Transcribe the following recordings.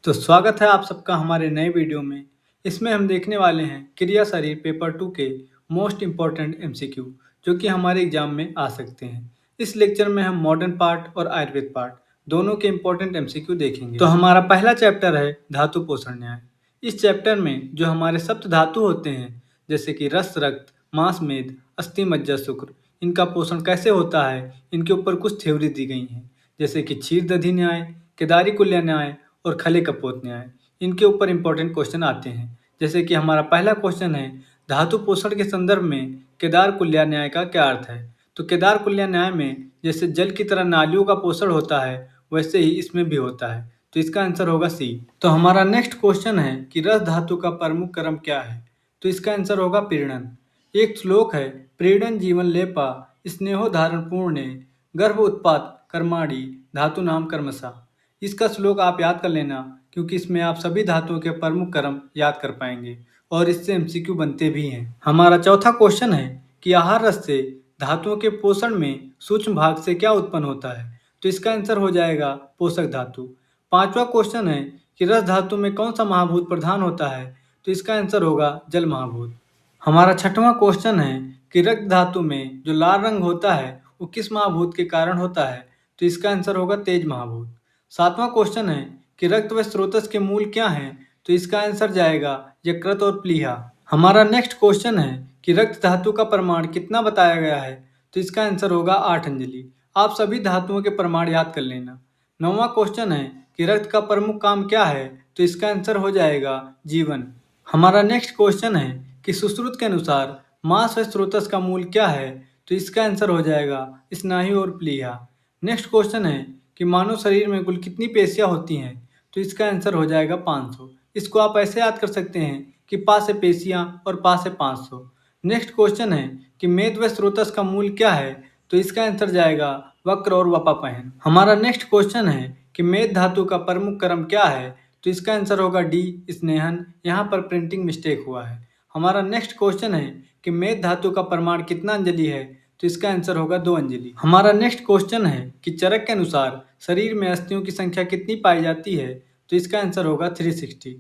तो स्वागत है आप सबका हमारे नए वीडियो में। इसमें हम देखने वाले हैं क्रिया शरीर पेपर 2 के मोस्ट इम्पॉर्टेंट एमसीक्यू जो कि हमारे एग्जाम में आ सकते हैं। इस लेक्चर में हम मॉडर्न पार्ट और आयुर्वेद पार्ट दोनों के इम्पोर्टेंट एमसीक्यू देखेंगे। तो हमारा पहला चैप्टर है धातु पोषण न्याय। इस चैप्टर में जो हमारे सप्त धातु होते हैं जैसे कि रस, रक्त, मांस, मेद, अस्थि, मज्जा, शुक्र, इनका पोषण कैसे होता है इनके ऊपर कुछ थ्योरी दी गई हैं जैसे कि क्षीर दधी न्याय, केदारी कुल्य न्याय और खले कपोत न्याय। इनके ऊपर इंपॉर्टेंट क्वेश्चन आते हैं जैसे कि हमारा पहला क्वेश्चन है धातु पोषण के संदर्भ में केदार कुल्य न्याय का क्या अर्थ है। तो केदार कुल्य न्याय में जैसे जल की तरह नालियों का पोषण होता है वैसे ही इसमें भी होता है, तो इसका आंसर होगा सी। तो हमारा नेक्स्ट क्वेश्चन है कि रस धातु का प्रमुख कर्म क्या है। तो इसका आंसर होगा प्रीणन। एक श्लोक है प्रीणन जीवन लेपा स्नेहो धारण पूर्णे गर्भ उत्पाद कर्माणि धातु नाम कर्मसा। इसका श्लोक आप याद कर लेना क्योंकि इसमें आप सभी धातुओं के प्रमुख कर्म याद कर पाएंगे और इससे एमसीक्यू बनते भी हैं। हमारा चौथा क्वेश्चन है कि आहार रस से धातुओं के पोषण में सूक्ष्म भाग से क्या उत्पन्न होता है। तो इसका आंसर हो जाएगा पोषक धातु। पांचवा क्वेश्चन है कि रस धातु में कौन सा महाभूत प्रधान होता है। तो इसका आंसर होगा जल महाभूत। हमारा छठवां क्वेश्चन है कि रक्त धातु में जो लाल रंग होता है वो किस महाभूत के कारण होता है। तो इसका आंसर होगा तेज महाभूत। सातवां क्वेश्चन है कि रक्त व स्रोतस के मूल क्या हैं। तो इसका आंसर जाएगा यकृत और प्लीहा। हमारा नेक्स्ट क्वेश्चन है कि रक्त धातु का प्रमाण कितना बताया गया है। तो इसका आंसर होगा 8 अंजलि। आप सभी धातुओं के प्रमाण याद कर लेना। नौवां क्वेश्चन है कि रक्त का प्रमुख काम क्या है। तो इसका आंसर हो जाएगा जीवन। हमारा नेक्स्ट क्वेश्चन है कि सुश्रुत के अनुसार मांस व स्रोतस का मूल क्या है। तो इसका आंसर हो जाएगा स्नायु और प्लीहा। नेक्स्ट क्वेश्चन है कि मानव शरीर में कुल कितनी पेशियां होती हैं। तो इसका आंसर हो जाएगा 500। इसको आप ऐसे याद कर सकते हैं कि पा से पेशियां और पा से 500। नेक्स्ट क्वेश्चन है कि मेद व स्रोतस का मूल क्या है। तो इसका आंसर जाएगा वक्र और वपापहन। हमारा नेक्स्ट क्वेश्चन है कि मेद धातु का प्रमुख कर्म क्या है। तो इसका आंसर होगा डी स्नेहन। यहाँ पर प्रिंटिंग मिस्टेक हुआ है। हमारा नेक्स्ट क्वेश्चन है कि मेद धातु का प्रमाण कितना अंजलि है। तो इसका आंसर होगा 2 अंजलि। हमारा नेक्स्ट क्वेश्चन है कि चरक के अनुसार शरीर में अस्थियों की संख्या कितनी पाई जाती है। तो इसका आंसर होगा 360।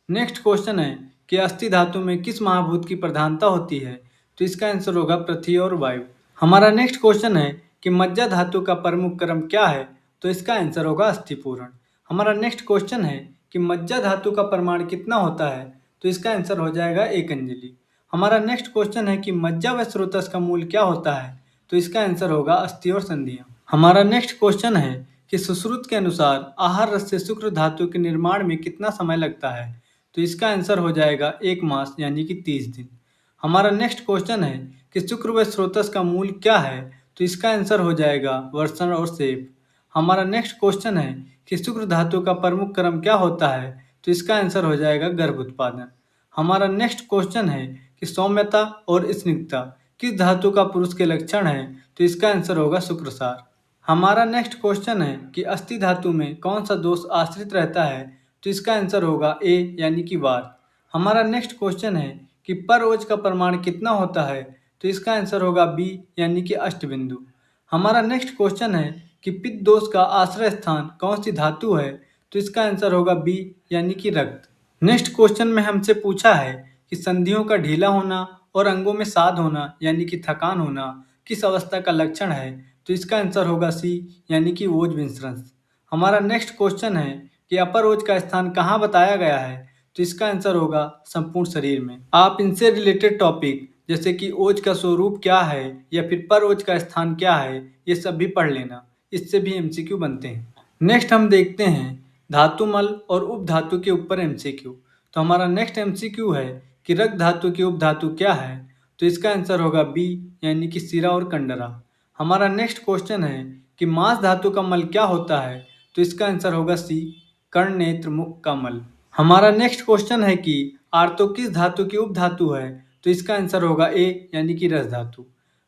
नेक्स्ट क्वेश्चन है कि अस्थि धातु में किस महाभूत की प्रधानता होती है। तो इसका आंसर होगा पृथ्वी और वायु। हमारा नेक्स्ट क्वेश्चन है कि मज्जा धातु का प्रमुख कर्म क्या है। तो इसका आंसर होगा अस्थिपूरण। हमारा नेक्स्ट क्वेश्चन है कि मज्जा धातु का प्रमाण कितना होता है। तो इसका आंसर हो जाएगा 1 अंजलि। हमारा नेक्स्ट क्वेश्चन है कि मज्जा व स्रोतस का मूल क्या होता है। तो इसका आंसर होगा अस्थि और संधियां। हमारा नेक्स्ट क्वेश्चन है कि सुश्रुत के अनुसार आहार रस से शुक्र धातु के निर्माण में कितना समय लगता है। तो इसका आंसर हो जाएगा 1 मास यानी कि 30 दिन। हमारा नेक्स्ट क्वेश्चन है कि शुक्र व स्रोतस का मूल क्या है। तो इसका आंसर हो जाएगा वर्षण और सेप। हमारा नेक्स्ट क्वेश्चन है कि शुक्र धातु का प्रमुख कर्म क्या होता है। तो इसका आंसर हो जाएगा गर्भ उत्पादन। हमारा नेक्स्ट क्वेश्चन है कि सौम्यता और स्निग्धता किस धातु का पुरुष के लक्षण है। तो इसका आंसर होगा शुक्रसार। हमारा नेक्स्ट क्वेश्चन है कि अस्थि धातु में कौन सा दोष आश्रित रहता है। तो इसका आंसर होगा ए यानी कि वात। हमारा नेक्स्ट क्वेश्चन है कि पर ओज का प्रमाण कितना होता है। तो इसका आंसर होगा बी यानी कि अष्टबिंदु। हमारा नेक्स्ट क्वेश्चन है कि पित्त दोष का आश्रय स्थान कौन सी धातु है। तो इसका आंसर होगा बी यानी कि रक्त। नेक्स्ट क्वेश्चन में हमसे पूछा है कि संधियों का ढीला होना और अंगों में साध होना यानी कि थकान होना किस अवस्था का लक्षण है। तो इसका आंसर होगा सी यानी कि ओज विंसरंस। हमारा नेक्स्ट क्वेश्चन है कि अपर ओज का स्थान कहाँ बताया गया है। तो इसका आंसर होगा संपूर्ण शरीर में। आप इनसे रिलेटेड टॉपिक जैसे कि ओज का स्वरूप क्या है या फिर पर ओज का स्थान क्या है ये सब भी पढ़ लेना, इससे भी एमसीक्यू बनते हैं। नेक्स्ट हम देखते हैं धातुमल और उपधातु के ऊपर एमसीक्यू। तो हमारा नेक्स्ट एमसीक्यू है कि रक्त धातु की उपधातु क्या है। तो इसका आंसर होगा बी यानी कि सिरा और कंडरा। हमारा नेक्स्ट क्वेश्चन है कि मांस धातु का मल क्या होता है। तो इसका आंसर होगा सी कर्ण नेत्र मुख का मल। हमारा नेक्स्ट क्वेश्चन है कि आर्तो किस धातु की उपधातु है। तो इसका आंसर होगा ए यानी कि रस धातु।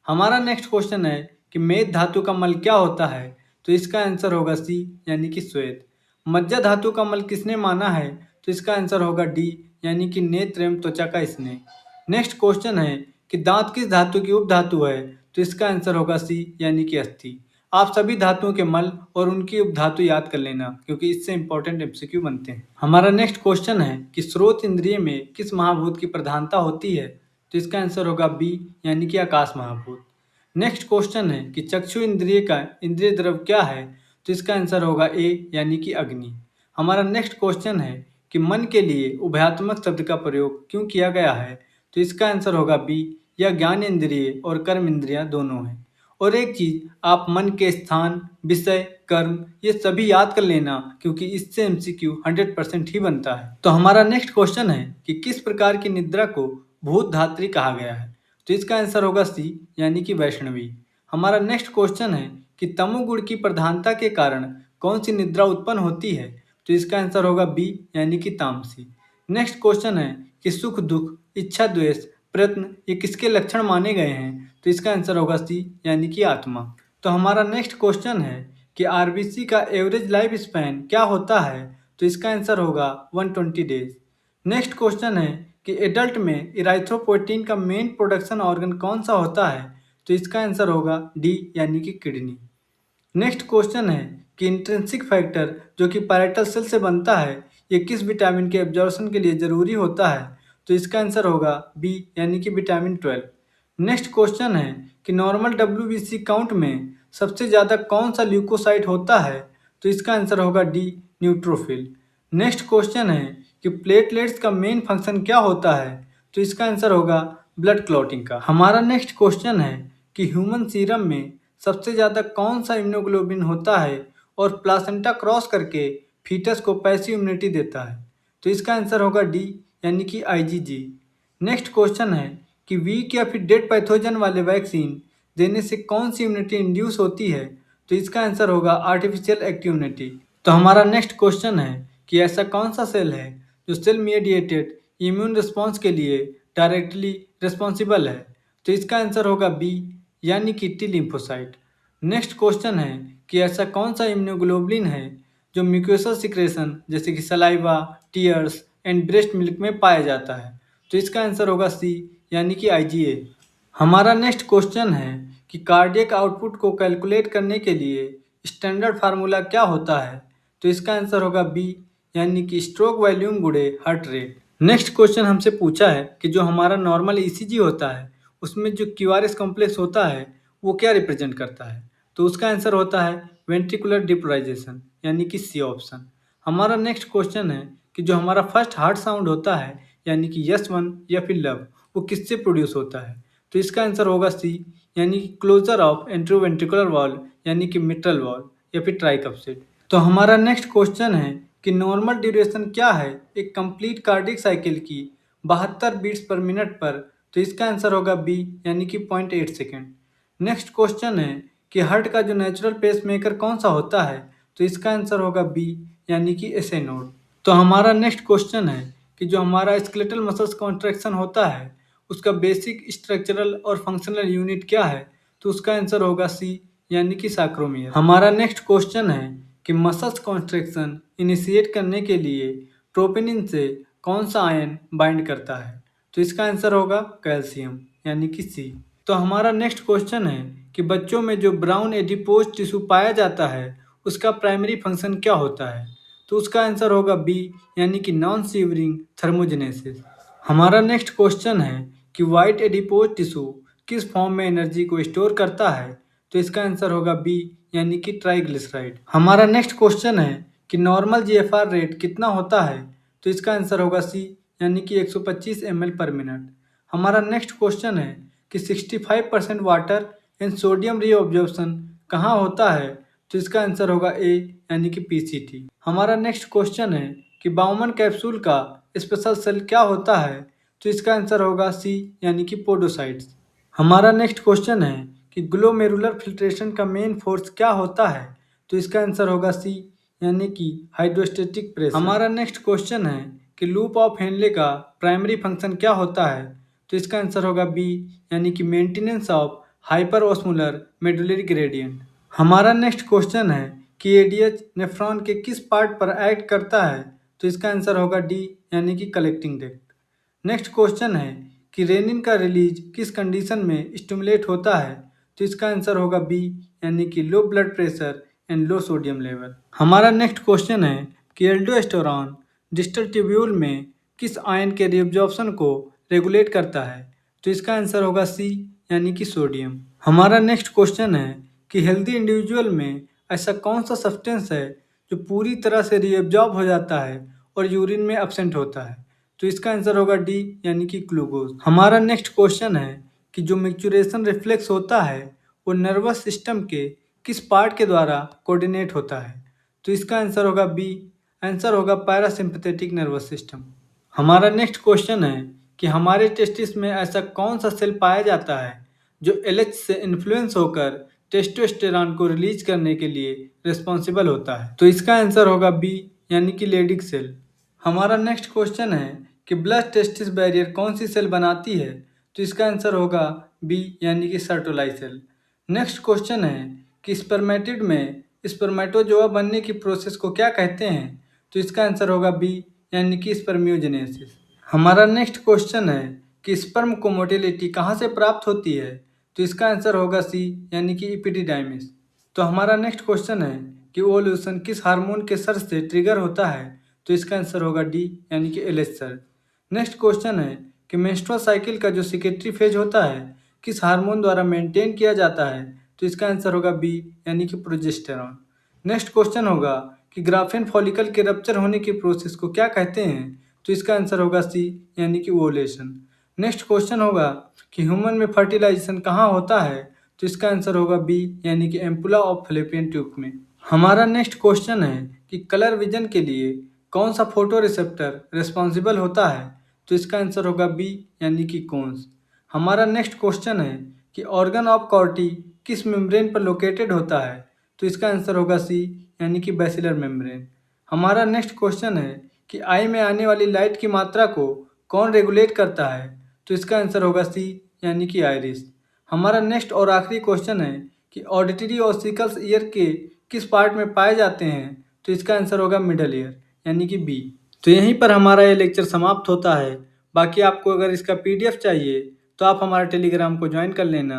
हमारा नेक्स्ट क्वेश्चन है कि मेद धातु का मल क्या होता है। तो इसका आंसर होगा सी यानी कि श्वेत। मज्जा धातु का मल किसने माना है। तो इसका आंसर होगा डी यानी कि नेत्र एवं त्वचा का स्नेह। नेक्स्ट क्वेश्चन है कि दांत किस धातु की उपधातु है। तो इसका आंसर होगा सी यानी कि अस्थि। आप सभी धातुओं के मल और उनकी उपधातु याद कर लेना क्योंकि इससे इंपॉर्टेंट एमसीक्यू बनते हैं। हमारा नेक्स्ट क्वेश्चन है कि स्रोत इंद्रिय में किस महाभूत की प्रधानता होती है? तो इसका आंसर होगा बी यानी कि आकाश महाभूत। नेक्स्ट क्वेश्चन है कि चक्षु इंद्रिय का इंद्रिय द्रव क्या है? तो इसका आंसर होगा ए यानी कि अग्नि। हमारा नेक्स्ट क्वेश्चन है कि मन के लिए उभयात्मक शब्द का प्रयोग क्यों किया गया है? तो इसका आंसर होगा बी, यह ज्ञान इंद्रिय और कर्म इंद्रियां दोनों हैं। और एक चीज, आप मन के स्थान, विषय, कर्म ये सभी याद कर लेना क्योंकि इससे एमसीक्यू 100% ही बनता है। तो हमारा नेक्स्ट क्वेश्चन है कि किस प्रकार की निद्रा को भूत धात्री कहा गया है? तो इसका आंसर होगा सी यानी कि वैष्णवी। हमारा नेक्स्ट क्वेश्चन है कि तमोगुण की प्रधानता के कारण कौन सी निद्रा उत्पन्न होती है? तो इसका आंसर होगा बी यानी कि तामसी। नेक्स्ट क्वेश्चन है कि सुख दुख, इच्छा द्वेष, प्रयत्न ये किसके लक्षण माने गए हैं? तो इसका आंसर होगा सी यानी कि आत्मा। तो हमारा नेक्स्ट क्वेश्चन है कि आरबीसी का एवरेज लाइफ स्पैन क्या होता है? तो इसका आंसर होगा 120 डेज। नेक्स्ट क्वेश्चन है कि एडल्ट में इराइथ्रोपोएटिन का मेन प्रोडक्शन ऑर्गन कौन सा होता है? तो इसका आंसर होगा डी यानी कि किडनी। नेक्स्ट क्वेश्चन है कि इंट्रिंसिक फैक्टर जो कि पैरेटल सेल से बनता है, ये किस विटामिन के एब्जॉर्प्शन के लिए जरूरी होता है? तो इसका आंसर होगा बी यानी कि विटामिन 12। नेक्स्ट क्वेश्चन है कि नॉर्मल डब्ल्यूबीसी काउंट में सबसे ज़्यादा कौन सा ल्यूकोसाइट होता है? तो इसका आंसर होगा डी न्यूट्रोफिल। नेक्स्ट क्वेश्चन है कि प्लेटलेट्स का मेन फंक्शन क्या होता है? तो इसका आंसर होगा ब्लड क्लॉटिंग का। हमारा नेक्स्ट क्वेश्चन है कि ह्यूमन सीरम में सबसे ज़्यादा कौन सा इम्यूनोग्लोबिन होता है और प्लासेंटा क्रॉस करके फीटस को पैसिव इम्यूनिटी देता है? तो इसका आंसर होगा डी यानी कि आईजीजी। नेक्स्ट क्वेश्चन है कि वीक या फिर डेड पैथोजन वाले वैक्सीन देने से कौन सी इम्यूनिटी इंड्यूस होती है? तो इसका आंसर होगा आर्टिफिशियल एक्टिव इम्यूनिटी। तो हमारा नेक्स्ट क्वेश्चन है कि ऐसा कौन सा सेल है जो सेल मीडिएटेड इम्यून रिस्पॉन्स के लिए डायरेक्टली रिस्पॉन्सिबल है? तो इसका आंसर होगा बी यानी कि टी लिम्फोसाइट। नेक्स्ट क्वेश्चन है कि ऐसा कौन सा इम्यूनोग्लोबुलिन है जो म्यूकोसल सिक्रेशन जैसे कि saliva, tears and breast milk में पाया जाता है? तो इसका आंसर होगा सी यानी कि आईजीए। हमारा नेक्स्ट क्वेश्चन है कि कार्डियक आउटपुट को कैलकुलेट करने के लिए स्टैंडर्ड फार्मूला क्या होता है? तो इसका आंसर होगा बी यानी कि स्ट्रोक वॉल्यूम गुणे हार्ट रेट। नेक्स्ट क्वेश्चन हमसे पूछा है कि जो हमारा नॉर्मल ईसीजी होता है उसमें जो क्यूआरएस कॉम्प्लेक्स होता है वो क्या रिप्रेजेंट करता है? तो उसका आंसर होता है वेंट्रिकुलर डिपोलाइजेशन यानी कि सी ऑप्शन। हमारा नेक्स्ट क्वेश्चन है कि जो हमारा फर्स्ट हार्ट साउंड होता है यानी कि यस वन या फिर लव, वो किससे प्रोड्यूस होता है? तो इसका आंसर होगा सी यानी कि क्लोजर ऑफ एंट्रोवेंट्रिकुलर वॉल्व यानी कि मिट्रल वॉल्व या फिर ट्राइकप्सिड। तो हमारा नेक्स्ट क्वेश्चन है कि नॉर्मल ड्यूरेशन क्या है एक कंप्लीट कार्डिक साइकिल की 72 बीट्स पर मिनट पर? तो इसका आंसर होगा बी यानी कि 0.8 सेकेंड। नेक्स्ट क्वेश्चन है कि हार्ट का जो नेचुरल पेस मेकर कौन सा होता है? तो इसका आंसर होगा बी यानी कि एसए नोड। तो हमारा नेक्स्ट क्वेश्चन है कि जो हमारा स्केलेटल मसल्स कॉन्ट्रैक्शन होता है उसका बेसिक स्ट्रक्चरल और फंक्शनल यूनिट क्या है? तो उसका आंसर होगा सी यानी कि सैक्रोमियर। हमारा नेक्स्ट क्वेश्चन है कि मसल्स कॉन्ट्रैक्शन इनिशिएट करने के लिए ट्रोपोनिन से कौन सा आयन बाइंड करता है? तो इसका आंसर होगा कैल्शियम यानी कि सी। तो हमारा नेक्स्ट क्वेश्चन है कि बच्चों में जो ब्राउन एडिपोज टिश्यू पाया जाता है उसका प्राइमरी फंक्शन क्या होता है? तो उसका आंसर होगा बी यानी कि नॉन सीवरिंग थर्मोजेनेसिस। हमारा नेक्स्ट क्वेश्चन है कि वाइट एडिपोज टिश्यू किस फॉर्म में एनर्जी को स्टोर करता है? तो इसका आंसर होगा बी यानी कि ट्राइग्लिसराइड। हमारा नेक्स्ट क्वेश्चन है कि नॉर्मल जीएफआर रेट कितना होता है? तो इसका आंसर होगा सी यानी कि 125 ml पर मिनट। हमारा नेक्स्ट क्वेश्चन है कि 65% वाटर एंड सोडियम रीअब्जॉर्प्शन कहाँ होता है? तो इसका आंसर होगा ए यानी कि पीसीटी। हमारा नेक्स्ट क्वेश्चन है कि बाउमन कैप्सूल का स्पेशल सेल क्या होता है? तो इसका आंसर होगा सी यानी कि पोडोसाइट्स। हमारा नेक्स्ट क्वेश्चन है कि ग्लोमेरुलर फिल्ट्रेशन का मेन फोर्स क्या होता है? तो इसका आंसर होगा सी यानी कि हाइड्रोस्टेटिक प्रेशर। हमारा नेक्स्ट क्वेश्चन है कि लूप ऑफ हेनले का प्राइमरी फंक्शन क्या होता है? तो इसका आंसर होगा बी यानी कि maintenance of hyper osmolar medullary gradient. हमारा नेक्स्ट क्वेश्चन है कि एडीएच नेफ्रॉन के किस पार्ट पर एक्ट करता है? तो इसका आंसर होगा डी यानी कि कलेक्टिंग डक्ट। नेक्स्ट क्वेश्चन है कि रेनिन का रिलीज किस कंडीशन में स्टिमुलेट होता है? तो इसका आंसर होगा बी यानी कि low blood pressure and low sodium level. हमारा नेक्स्ट क्वेश्चन है कि एल्डोस्टेरॉन डिस्टल ट्यूब्यूल में किस आयन के रिएब्जॉर्प्शन को रेगुलेट करता है? तो इसका आंसर होगा सी यानी कि सोडियम। हमारा नेक्स्ट क्वेश्चन है कि हेल्दी इंडिविजुअल में ऐसा कौन सा सब्सटेंस है जो पूरी तरह से रिएब्जॉर्ब हो जाता है और यूरिन में एब्सेंट होता है? तो इसका आंसर होगा डी यानी कि ग्लूकोज। हमारा नेक्स्ट क्वेश्चन है कि जो मैच्योरेशन रिफ्लेक्स होता है वो नर्वस सिस्टम के किस पार्ट के द्वारा कोऑर्डिनेट होता है? तो इसका आंसर होगा बी, आंसर होगा पैरासिम्पैथेटिक नर्वस सिस्टम। हमारा नेक्स्ट क्वेश्चन है कि हमारे टेस्टिस में ऐसा कौन सा सेल पाया जाता है जो एलएच से इन्फ्लुएंस होकर टेस्टोस्टेरॉन को रिलीज करने के लिए रिस्पॉन्सिबल होता है? तो इसका आंसर होगा बी यानी कि लेडिक सेल। हमारा नेक्स्ट क्वेश्चन है कि ब्लड टेस्टिस बैरियर कौन सी सेल बनाती है? तो इसका आंसर होगा बी यानी कि सर्टोलाई सेल। नेक्स्ट क्वेश्चन है कि स्पर्मेटिड में स्पर्मेटोजोआ बनने की प्रोसेस को क्या कहते हैं? तो इसका आंसर होगा बी यानी कि स्पर्मियोजेनेसिस। हमारा नेक्स्ट क्वेश्चन है कि स्पर्म को मोटिलिटी कहाँ से प्राप्त होती है? तो इसका आंसर होगा सी यानी कि इपिडिडाइमिस। तो हमारा नेक्स्ट क्वेश्चन है कि ओव्यूलेशन किस हार्मोन के सर्च से ट्रिगर होता है? तो इसका आंसर होगा डी यानी कि एलएच सर्च। नेक्स्ट क्वेश्चन है कि मेंस्ट्रुअल साइकिल का जो सिक्रेटरी फेज होता है किस हार्मोन द्वारा मेंटेन किया जाता है? तो इसका आंसर होगा बी यानी कि प्रोजेस्टेरॉन। नेक्स्ट क्वेश्चन होगा कि ग्राफेन फॉलिकल के रप्चर होने की प्रोसेस को क्या कहते हैं? तो इसका आंसर होगा सी यानी कि ओवुलेशन। नेक्स्ट क्वेश्चन होगा कि ह्यूमन में फर्टिलाइजेशन कहाँ होता है? तो इसका आंसर होगा बी यानी कि एम्पुला ऑफ फैलोपियन ट्यूब में। हमारा नेक्स्ट क्वेश्चन है कि कलर विजन के लिए कौन सा फोटो रिसेप्टर रिस्पॉन्सिबल होता है? तो इसका आंसर होगा बी यानी कि कोन्स। हमारा नेक्स्ट क्वेश्चन है कि ऑर्गन ऑफ कॉर्टी किस मेम्ब्रेन पर लोकेटेड होता है? तो इसका आंसर होगा सी यानी कि बैसिलर मेम्ब्रेन। हमारा नेक्स्ट क्वेश्चन है कि आई में आने वाली लाइट की मात्रा को कौन रेगुलेट करता है? तो इसका आंसर होगा सी यानी कि आइरिस। हमारा नेक्स्ट और आखिरी क्वेश्चन है कि ऑडिटरी ऑसिकल्स ईयर के किस पार्ट में पाए जाते हैं? तो इसका आंसर होगा मिडल ईयर यानी कि बी। तो यहीं पर हमारा ये लेक्चर समाप्त होता है। बाकी आपको अगर इसका पीडीएफ चाहिए तो आप हमारे टेलीग्राम को ज्वाइन कर लेना,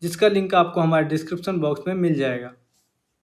जिसका लिंक आपको हमारे डिस्क्रिप्शन बॉक्स में मिल जाएगा।